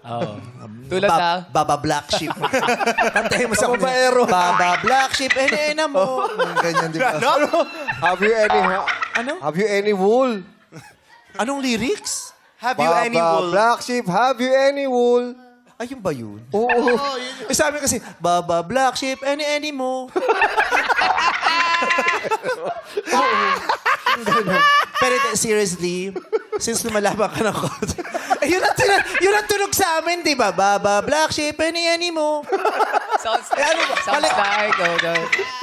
Oo. Tulad na? Baba Black Sheep. Kantahin mo sa kanya. Baba Black Sheep, ena mo. Ganyan, di ba? Have you any... Ano? Have you any wool? Anong lyrics? Have you any wool? Black sheep, have you any wool? Ayun ba yun? Oo. Eh, sabi kasi, Baba Black Sheep, any mo. Pero seriously, since lumalaban ka ng konti, yun ang tunog sa amin, di ba? Baba Black Sheep, any mo. Sounds Pali- like,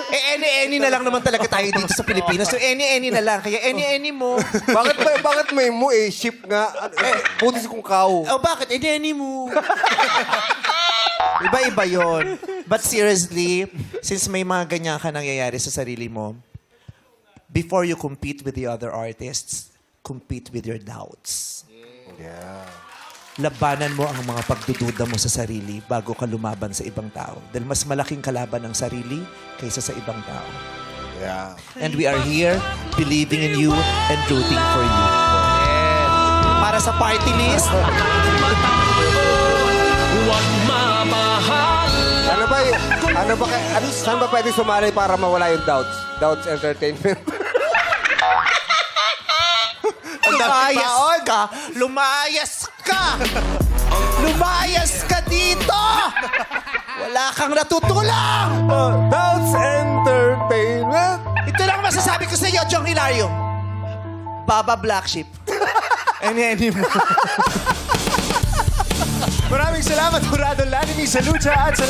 Any na lang naman talaga tayo dito sa Pilipinas. So, any na lang. Kaya any mo. Bakit may mo eh? Sheep nga. Putis kong cow. Oh, bakit? Any mo. Iba-iba yun. But seriously, since may mga ganyan ka nangyayari sa sarili mo, before you compete with the other artists, compete with your doubts. Yeah. Labanan mo ang mga pagdududa mo sa sarili bago ka lumaban sa ibang tao. Dahil mas malaking kalaban ang sarili kaysa sa ibang tao. Yeah. And we are here believing in you and rooting for you. Para sa party list, Saan ba pwede sumali para mawala yung doubts? Doubts Entertainment. lumayas ka! Lumayas ka! Lumayas ka dito! Wala kang natutulong! Doubts Entertainment. Ito lang masasabi ko sa iyo, Jong Hilario. Baba Black Sheep. Any mo. Maraming salamat, Jurado Lani, sa Lucha at sa